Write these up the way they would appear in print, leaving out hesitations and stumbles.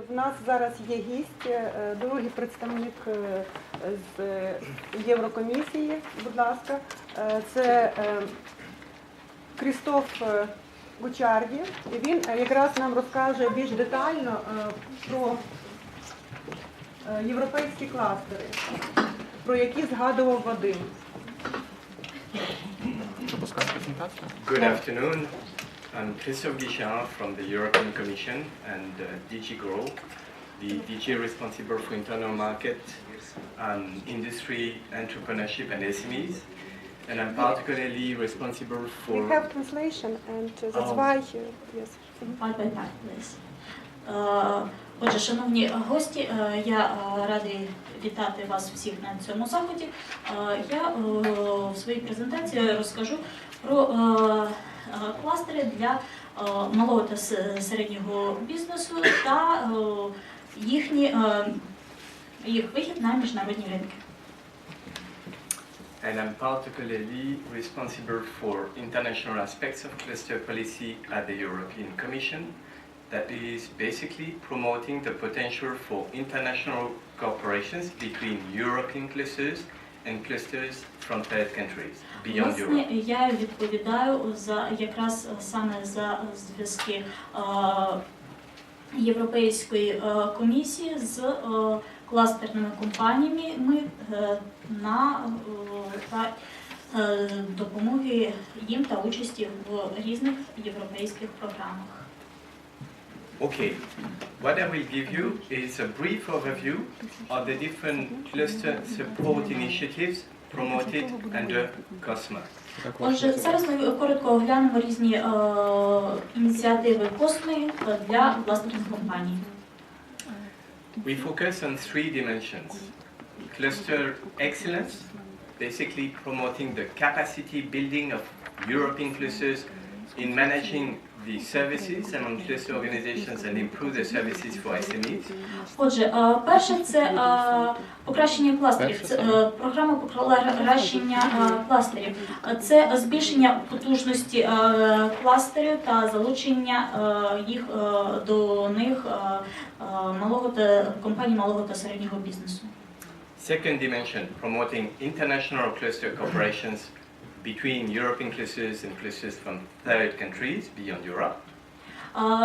в нас зараз є гість, другий представник з Єврокомісії, будь ласка. Це Крістоф Гучарді. І він якраз нам розкаже більш детально про європейські кластери, про які згадував Вадим. Good afternoon. I'm Christophe Guichard from the European Commission and DG GROW, the DG responsible for internal market, industry, entrepreneurship and SMEs. And I'm particularly responsible for... We have translation and that's why you... Yes. Отже, шановні гості, я радий вітати вас всіх на цьому заході. Я в своїй презентації розкажу про кластери для малого та середнього бізнесу та їх вихід на міжнародні ринки. And I'm particularly responsible for international aspects of cluster policy at the European Commission. That is basically promoting the potential for international cooperations between European clusters and clusters from third countries beyond Europe. Власне, я відповідаю якраз саме за зв'язки Європейської комісії з кластерними компаніями на допомоги їм та участі в різних європейських програмах. Okay, what I will give you is a brief overview of the different cluster support initiatives promoted under COSME. Отже, зараз ми коротко оглянемо різні ініціативи COSME для кластерних компаній. We focus on three dimensions. Cluster excellence, basically promoting the capacity building of European clusters in managing the services among cluster organizations and improve the services for SMEs. Отже, перше це покращення кластерів, це програма покращення кластерів. Це збільшення потужності кластерів та залучення їх до них компаній малого та середнього бізнесу. Second dimension, promoting international cluster cooperations between European clusters and clusters from third countries beyond Europe.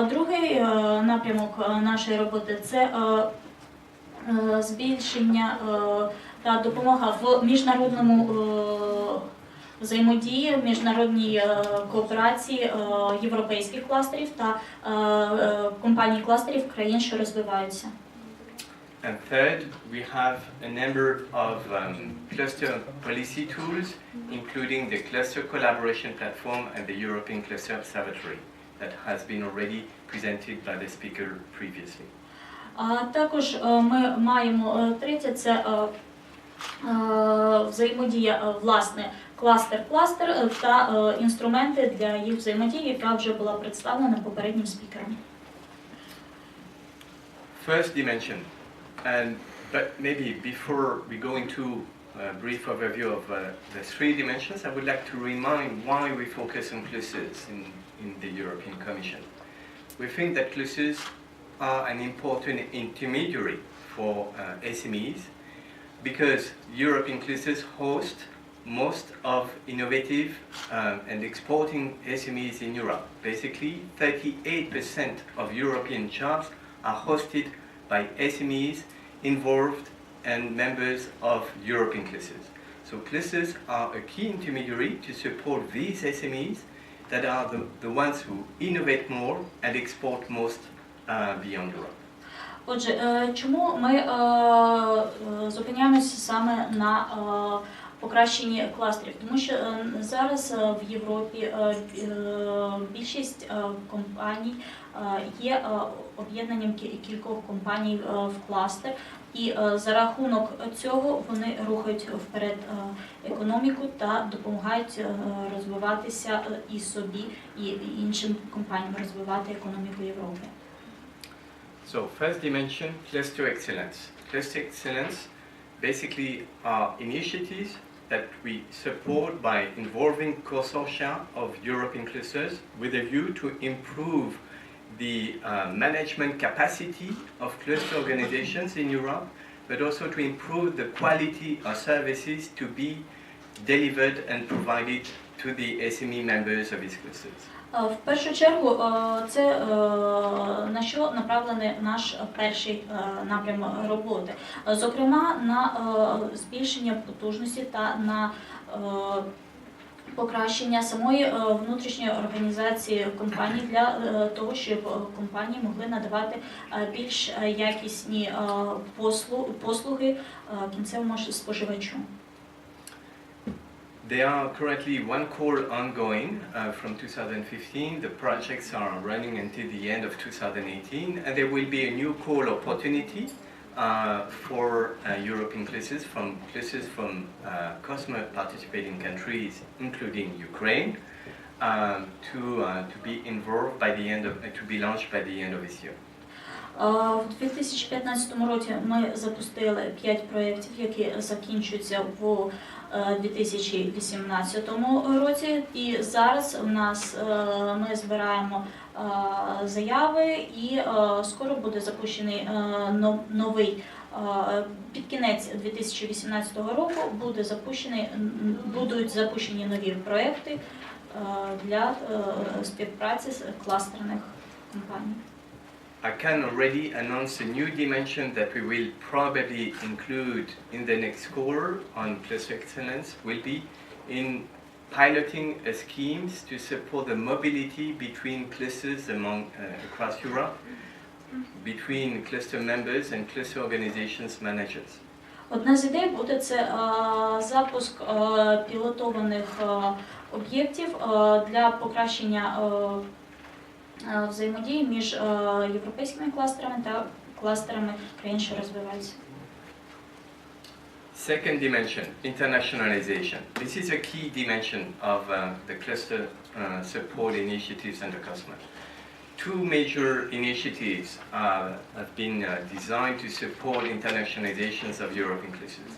Другий напрямок нашої роботи – це збільшення та допомога в міжнародному взаємодії, в міжнародній кооперації європейських кластерів та компаній кластерів країн, що розвиваються. And third, we have a number of cluster policy tools, including the Cluster Collaboration Platform and the European Cluster Observatory that has been already presented by the speaker previously. Також ми маємо третє – це взаємодія, власне, кластер-кластер та інструменти для їх взаємодії, яка вже була представлена попереднім спікером. First dimension. But maybe before we go into a brief overview of the three dimensions, I would like to remind why we focus on clusters in the European Commission. We think that clusters are an important intermediary for SMEs because European clusters host most of innovative and exporting SMEs in Europe. Basically, 38% of European jobs are hosted by SMEs involved and members of European clusters. So clusters are a key intermediary to support these SMEs that are the ones who innovate more and export most beyond Europe. Отже, чому ми зупиняємося саме на покращенні кластерів? Тому що зараз в Європі більшість компаній є об'єднанням кількох компаній в кластер, і за рахунок цього вони рухають вперед економіку та допомагають розвиватися і собі, і іншим компаніям розвивати економіку Європи. So first dimension, cluster excellence. Cluster excellence basically are initiatives that we support by involving consortia of European clusters with a view to improve the management capacity of cluster organizations in Europe, but also to improve the quality of services to be delivered and provided to the SME members of these clusters. В першу чергу, це на що направлений наш перший напрям роботи. Зокрема, на збільшення потужності та на покращення самої внутрішньої організації компаній для того, щоб компанії могли надавати більш якісні послуги кінцевому споживачу. There are currently one call ongoing from 2015. The projects are running until the end of 2018, and there will be a new call opportunity for European clusters from customer participating countries, including Ukraine, to be involved by the end of to be launched by the end of this year. В 2015 році ми запустили 5 проєктів, які закінчуються в 2018 році. І зараз у нас ми збираємо заяви і скоро буде запущений новий, під кінець 2018 року будуть запущені нові проєкти для співпраці з кластерних компаній. I can already announce a new dimension that we will probably include in the next call on cluster excellence will be in piloting schemes to support the mobility between clusters across Europe, between cluster members and cluster organizations managers. Одна з ідей буде це запуск пілотованих об'єктів для покращення взаємодії між європейськими кластерами та кластерами країн, що розвиваються. Second dimension, internationalization. This is a key dimension of the cluster support initiatives under COSME. Two major initiatives have been designed to support internationalizations of European clusters.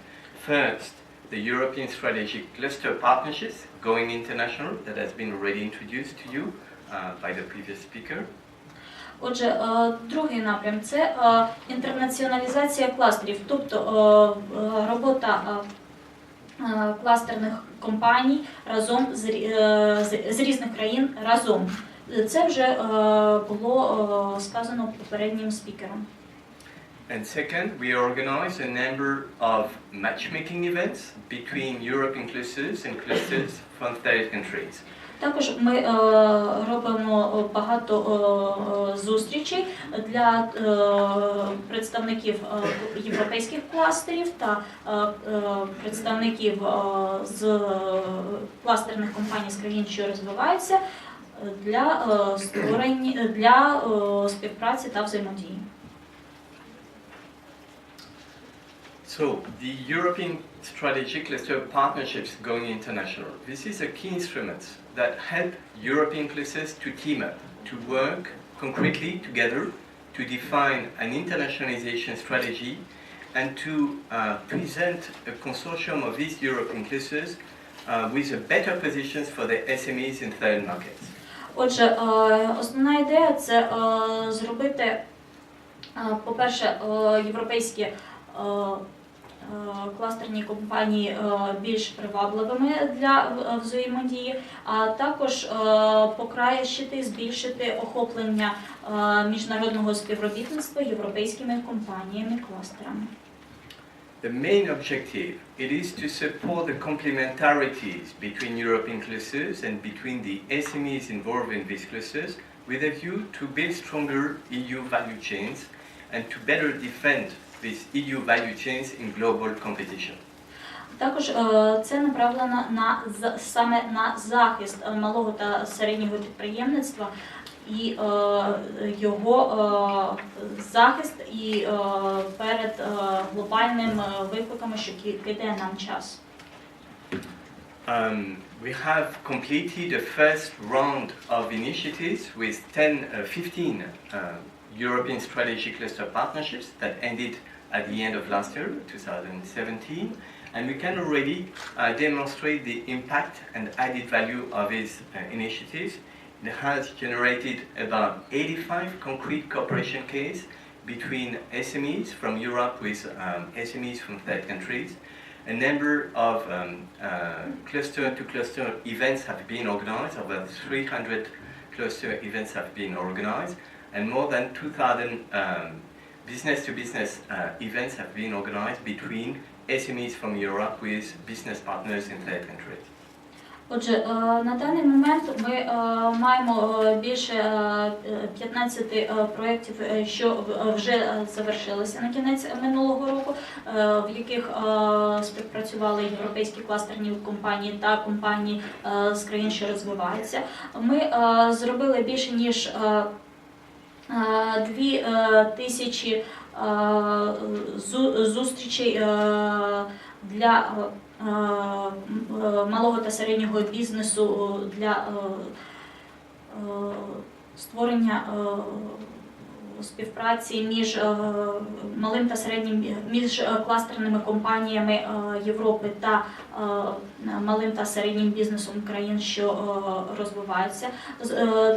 First, the European Strategic Cluster Partnerships, Going International, that has been already introduced to you by the previous speaker. Отже, другий напрям – це інтернаціоналізація кластерів, тобто робота кластерних компаній разом з різних країн разом. Це вже було сказано попереднім спікером. And second, we organize a number of matchmaking events between European clusters and clusters from third countries. Також ми робимо багато зустрічей для представників європейських кластерів та представників з кластерних компаній з країн, що розвиваються, для співпраці та взаємодії. So, the European Strategic Cluster Partnerships Going International. This is a key instrument that help European clusters to team up, to work concretely together, to define an internationalization strategy, and to present a consortium of these European clusters with a better positions for the SMEs in third markets. Отже, основна ідея – це зробити, по-перше, європейські кластерні компанії більш привабливими для взаємодії, а також покращити, збільшити охоплення міжнародного співробітництва європейськими компаніями-кластерами. The main objective it is to support the complementarities between European clusters and between the SMEs involved in these clusters with a view to build stronger EU value chains and to better defend these EU value chains in global competition. Також це направлено саме на захист малого та середнього підприємництва і його захист і перед глобальними викликами, що кидає нам час. We have completed the first round of initiatives with 15 European Strategic Cluster Partnerships that ended at the end of last year, 2017, and we can already demonstrate the impact and added value of these initiatives has generated about 85 concrete cooperation cases between SMEs from Europe with SMEs from third countries. A number of cluster-to-cluster events have been organized. Over 300 cluster events have been organized, and more than 2,000 business-to-business events have been organized between SMEs from Europe with business partners in third countries. Отже, на даний момент ми маємо більше 15 проєктів, що вже завершилися на кінець минулого року, в яких співпрацювали європейські кластерні компанії та компанії з країн, що розвиваються. Ми зробили більше ніж 2000 зустрічей для малого та середнього бізнесу, для створення співпраці між малим та середнім, між кластерними компаніями Європи та малим та середнім бізнесом країн, що розвиваються.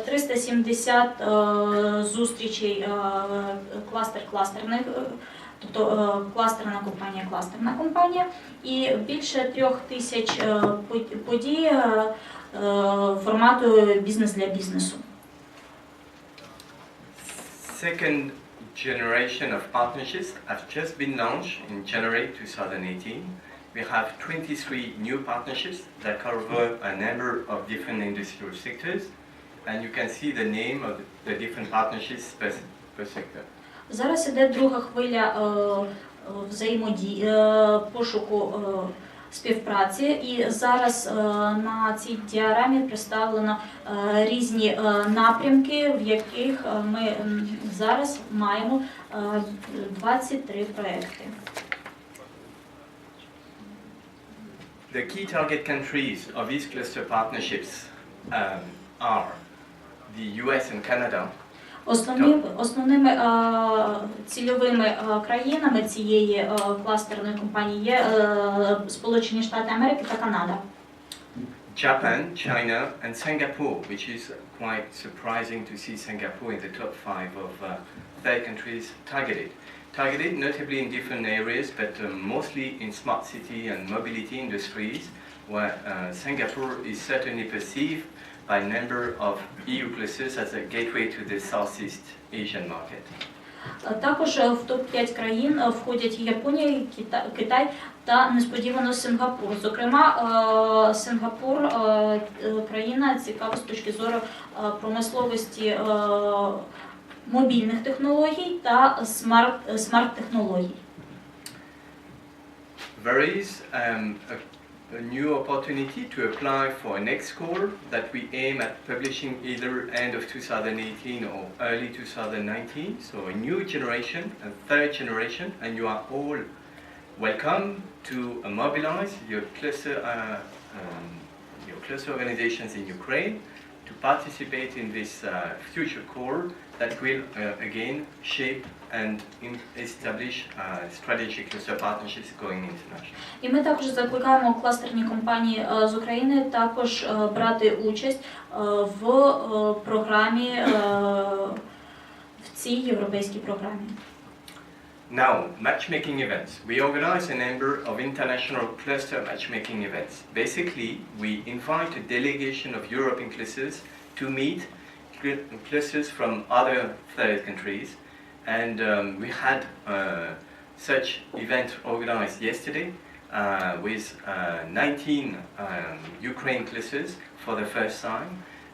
370 зустрічей кластерних, тобто кластерна компанія, і більше 3000 подій формату бізнес для бізнесу. Second generation of partnerships have just been launched in January 2018. We have 23 new partnerships that cover a number of different industrial sectors, and you can see the name of the different partnerships per sector. Зараз іде друга хвиля взаємодії, пошуку співпраці, і зараз на цій діаграмі представлено різні напрямки, в яких ми зараз маємо 23 проекти. The key target countries of these cluster partnerships are the US and Canada. Основними цільовими країнами цієї кластерної компанії є Сполучені Штати Америки та Канада. Japan, China, and Singapore, which is quite surprising to see Singapore in the top 5 of third countries targeted. Targeted notably in different areas, but mostly in smart city and mobility industries, where Singapore is certainly perceived by a number of EU clusters as a gateway to the Southeast Asian market. Також в топ-5 країн входять Японія, Китай та несподівано Сингапур. Зокрема, Сингапур – країна цікава з точки зору промисловості мобільних технологій та смарт-технологій. There is a new opportunity to apply for a next score that we aim at publishing either end of 2018 or early 2019. So a new generation, a third generation, and you are all welcome to mobilize your cluster organizations in Ukraine to participate in this future core that will again shape and establish strategic cluster partnerships going international. І ми також закликаємо кластерні компанії з України також брати участь в програмі, в цій європейській програмі. Now, matchmaking events. We organize a number of international cluster matchmaking events. Basically, we invite a delegation of European clusters to meet clusters from other third countries. And we had such event organized yesterday with 19 Ukraine clusters for the first time.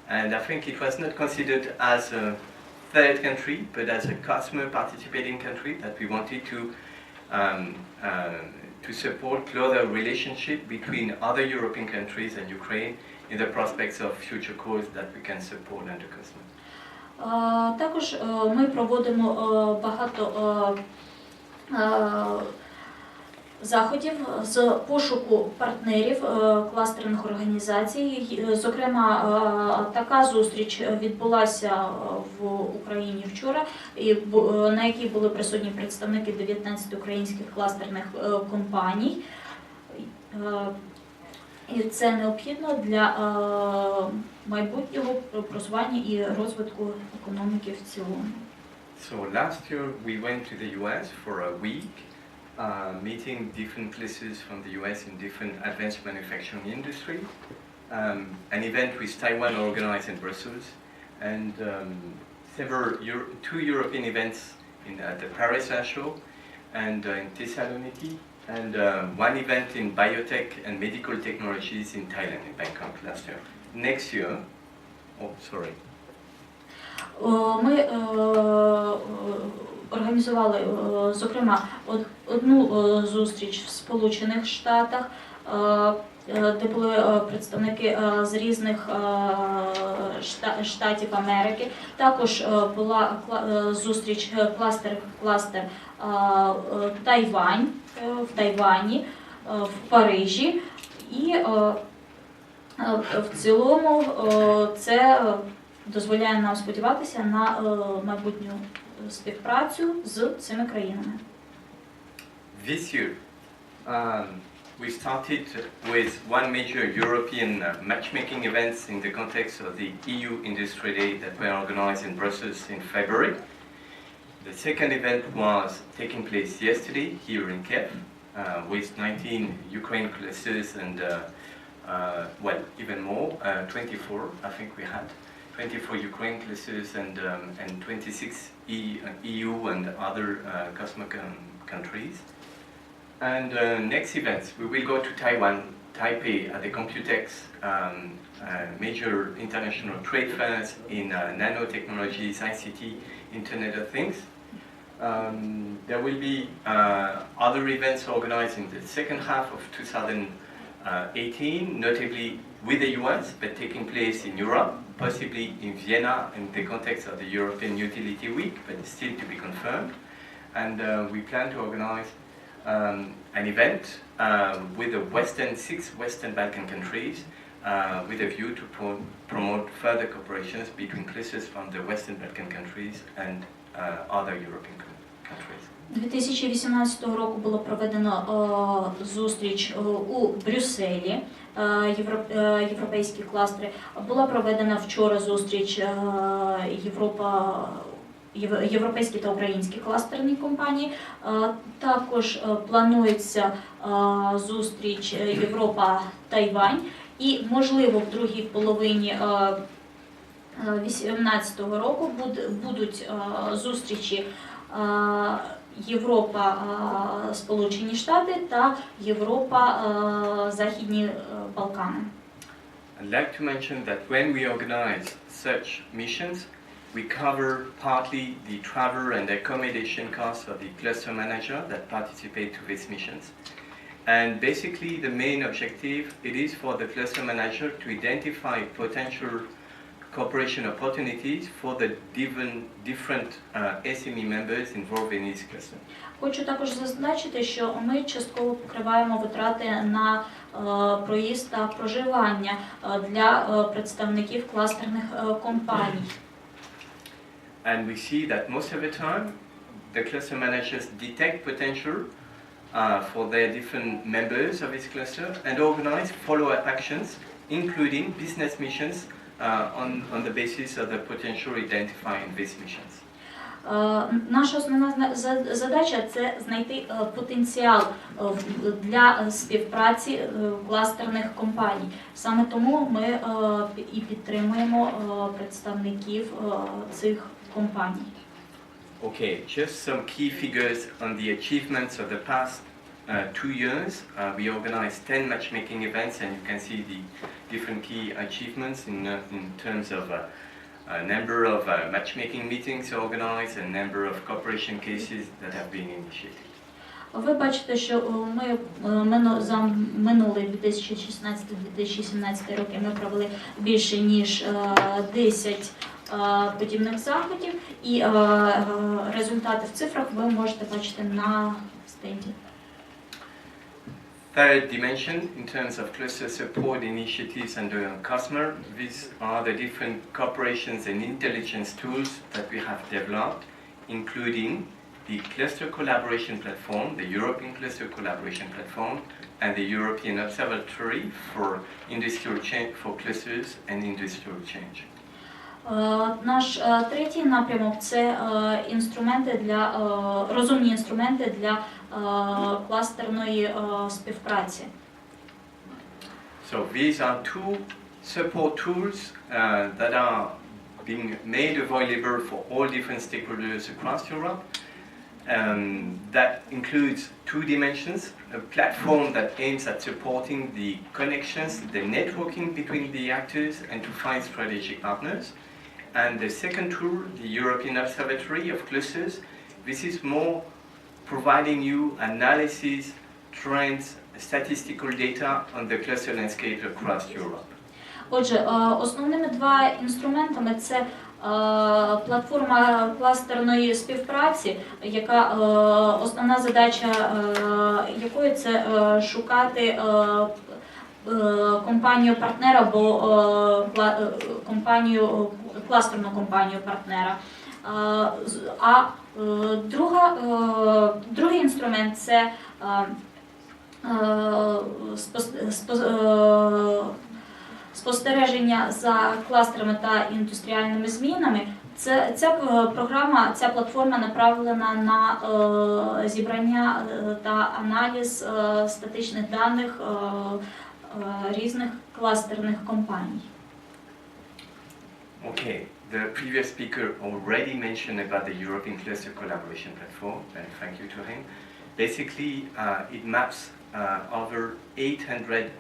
And I think it was not considered as a third country, but as a customer participating country that we wanted to support closer relationship between other European countries and Ukraine in the prospects of future cores that we can support under customers. Також ми проводимо багато заходів з пошуку партнерів кластерних організацій. Зокрема, така зустріч відбулася в Україні вчора, на якій були присутні представники 19 українських кластерних компаній. І це необхідно для майбутнього просування і розвитку економіки в цілому. So last year we went to the US for a week, meeting different places from the US in different advanced manufacturing industry. An event with Taiwan organized in Brussels, and two European events at the Paris Air Show and in Thessaloniki, and one event in biotech and medical technologies in Thailand, in Bangkok last year. Next year, Ми організували, зокрема, одну зустріч в Сполучених Штатах, де були представники з різних штатів Америки. Також була зустріч кластер Тайвань в Тайвані, в Парижі. І в цілому це дозволяє нам сподіватися на майбутню співпрацю з цими країнами. This year, we started with one major European matchmaking events in the context of the EU Industry Day that were organized in Brussels in February. The second event was taking place yesterday here in Kiev with 19 Ukraine clusters and, well, even more, 24 I think we had. 24 Ukraine clusters and 26 EU and other COSMOS countries. And next events, we will go to Taiwan, Taipei at the Computex, major international trade fairs in nanotechnologies, ICT, Internet of Things. There will be other events organized in the second half of 2018, notably with the US, but taking place in Europe, possibly in Vienna in the context of the European Utility Week, but still to be confirmed. And we plan to organize an event with the six Western Balkan countries with a view to promote further cooperations between clusters from the Western Balkan countries and other European countries. 2018 року було проведено зустріч у Брюсселі, європейські кластери. Була проведена вчора зустріч європейські та українські кластерні компанії. Також планується зустріч Європа-Тайвань і, можливо, в другій половині 2018 року будуть зустрічі Європа, Сполучені Штати та Європа, Західні Балкани. I'd like to mention that when we organize such missions, we cover partly the travel and accommodation costs of the cluster manager that participate to these missions. And basically the main objective, it is for the cluster manager to identify potential cooperation opportunities for the different SME members involved in each cluster. Хочу також зазначити, що ми частково покриваємо витрати на проїзд та проживання для представників кластерних компаній. And we see that most of the time the cluster managers detect potential for their different members of each cluster and organize follow-up actions, including business missions on the basis of the potential identified in these missions. Наша основна задача – це знайти потенціал для співпраці кластерних компаній. Саме тому ми і підтримуємо представників цих компаній. Okay, just some key figures on the achievements of the past 2 years. We organized 10 matchmaking events, and you can see the different key achievements in terms of number of matchmaking meetings organized and number of cooperation cases that have been initiated. Ви бачите, що ми за минулий 2016-2017 роки ми провели більше ніж 10 подібних заходів, і результати в цифрах ви можете бачити на стенді. Third dimension, in terms of cluster support initiatives under COSMOS, these are the different cooperations and intelligence tools that we have developed, including the Cluster Collaboration Platform, the European Cluster Collaboration Platform, and the European Observatory for Industrial Change for Clusters and Industrial Change. Наш третій напрямок – це інструменти для розумні інструменти для кластерної співпраці. So these are two support tools that are being made available for all different stakeholders across Europe. That includes two dimensions: a platform that aims at supporting the connections, the networking between the actors and to find strategic partners. And the second tool, the European Observatory of Clusters, this is more providing you analysis, trends, statistical data on the cluster landscape across Europe. Отже, основними два інструментами – це платформа кластерної співпраці, яка основна задача якої це шукати компанію-партнера або кластерну компанію-партнера. А другий інструмент – це спостереження за кластерами та індустріальними змінами. Ця програма, ця платформа направлена на зібрання та аналіз статичних даних різних кластерних компаній. Okay, the previous speaker already mentioned about the European Cluster Collaboration Platform, and thank you to him. Basically, it maps over 800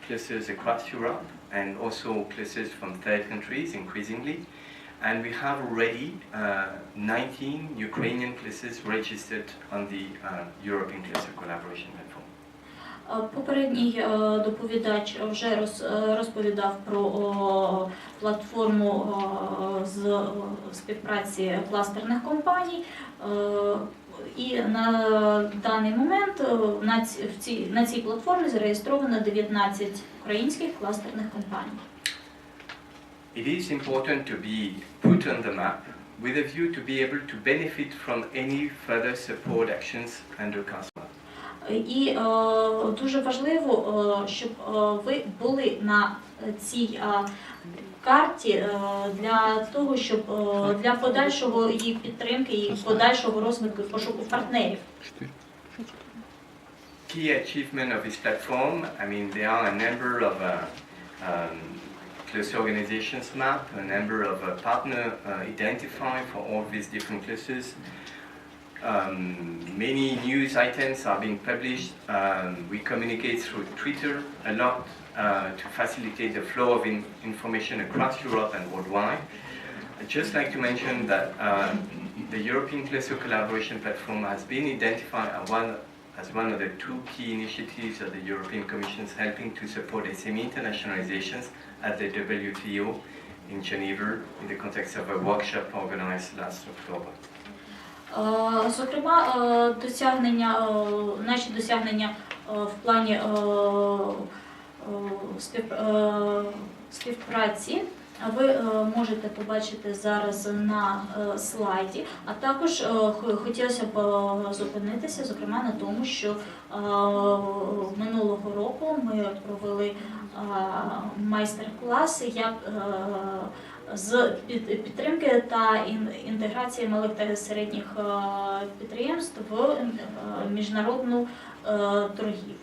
clusters across Europe and also clusters from third countries increasingly. And we have already 19 Ukrainian clusters registered on the European Cluster Collaboration Platform. Попередній доповідач вже розповідав про платформу з співпраці кластерних компаній. І на даний момент на цій платформі зареєстровано 19 українських кластерних компаній. It is important to be put on the map with a view to be able to benefit from any further support actions under CASMA. І дуже важливо, щоб ви були на цій карті для того, щоб для подальшого її підтримки і подальшого розвитку і пошуку партнерів. Key achievement of this platform, I mean, there are a number of cluster organizations map, a number of partner identified for all these different clusters. Many news items are being published. We communicate through Twitter a lot to facilitate the flow of information across Europe and worldwide. I'd just like to mention that the European Cluster Collaboration Platform has been identified as one of the two key initiatives of the European Commission helping to support SME internationalizations at the WTO in Geneva in the context of a workshop organized last October. Зокрема, наші досягнення в плані співпраці ви можете побачити зараз на слайді, а також хотілося б зупинитися, зокрема, на тому, що минулого року ми провели майстер-класи як з підтримки та інтеграції малих та середніх підприємств в міжнародну торгівлю.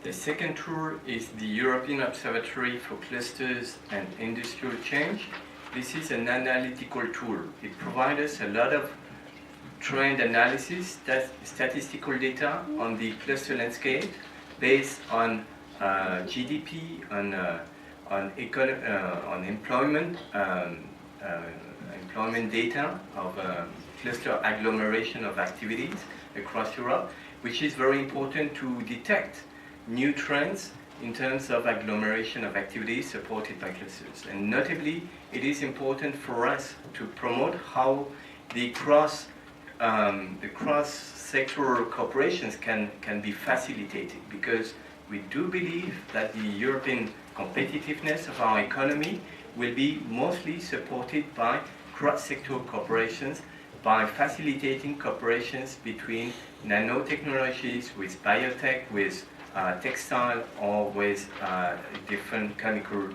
The second tool is the European Observatory for Clusters and Industrial Change. This is an analytical tool. It provides us a lot of trend analysis, statistical data on the cluster landscape based on GDP, on employment, employment data of cluster agglomeration of activities across Europe, which is very important to detect new trends in terms of agglomeration of activities supported by clusters. And notably, it is important for us to promote how the cross-sectoral cooperations can be facilitated, because we do believe that the European competitiveness of our economy will be mostly supported by cross-sectoral cooperations by facilitating cooperations between nanotechnologies with biotech, with textile, or with different chemical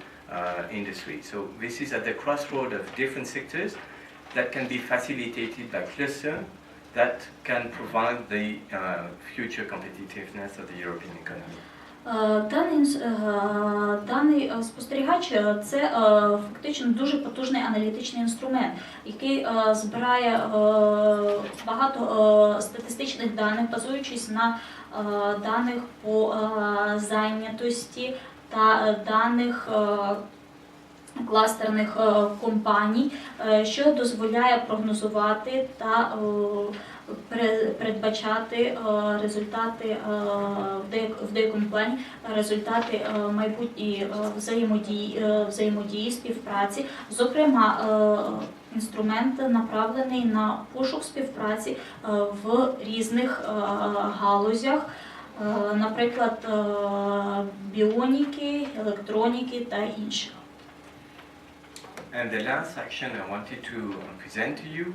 industry. So this is at the crossroad of different sectors that can be facilitated by cluster that can provide the future competitiveness of the European economy. Даний спостерігач це фактично дуже потужний аналітичний інструмент, який збирає багато статистичних даних, базуючись на даних по зайнятості та даних кластерних компаній, що дозволяє прогнозувати та передбачати результати в деякому плані, результати майбутньої взаємодії, співпраці. Зокрема, інструмент направлений на пошук співпраці в різних галузях, наприклад, біоніки, електроніки та інших. And the last action I wanted to present to you,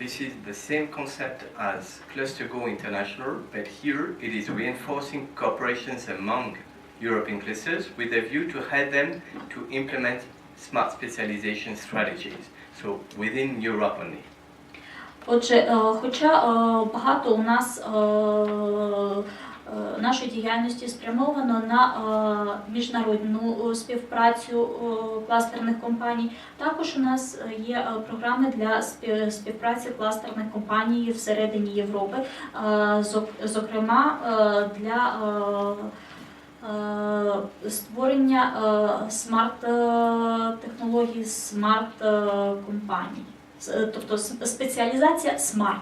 this is the same concept as Cluster Go International, but here it is reinforcing cooperations among European clusters with a view to help them to implement smart specialization strategies, so within Europe only. Отже, хоча багато у нас нашої діяльності спрямовано на міжнародну співпрацю кластерних компаній, також у нас є програми для співпраці кластерних компаній всередині Європи, зокрема для створення смарт-технологій, смарт-компаній, тобто спеціалізація смарт.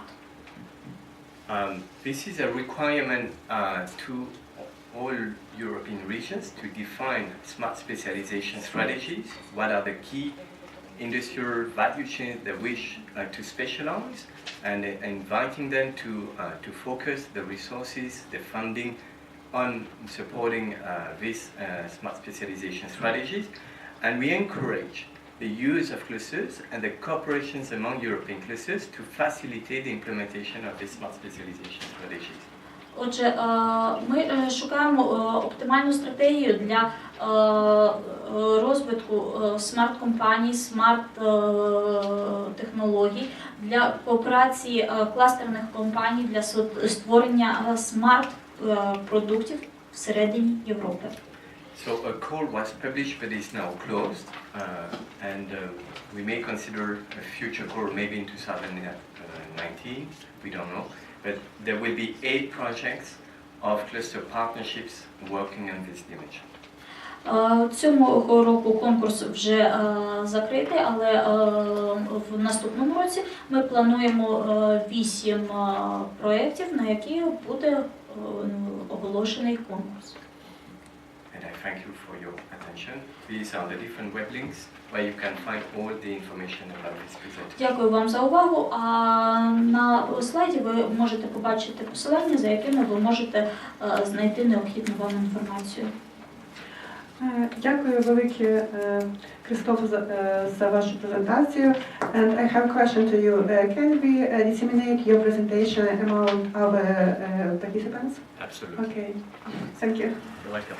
This is a requirement to all European regions to define smart specialization strategies. What are the key industrial value chains they wish to specialize, and inviting them to focus the resources, the funding on supporting these smart specialization strategies. And we encourage the use of clusters and the cooperations among European clusters to facilitate the implementation of these smart specialization strategies. Отже, ми шукаємо оптимальну стратегію для розвитку смарт-компаній, смарт-технологій, для кооперації кластерних компаній для створення смарт-продуктів всередині Європи. So a call was published but is now closed, and we may consider a future call maybe in 2019, we don't know, but there will be 8 projects of cluster partnerships working on this dimension. Цього року конкурс вже закритий, але в наступному році ми плануємо 8 проєктів, на які буде оголошений конкурс. And I thank you for your attention. These are the different web links where you can find all the information about this presentation. Дякую вам за увагу. А на слайді ви можете побачити посилання, за якими ви можете знайти необхідну вам інформацію. Дякую велике, Кристоф, за вашу презентацію. And I have a question to you. Can we disseminate your presentation among our participants? Absolutely. Okay. Thank you. You're welcome.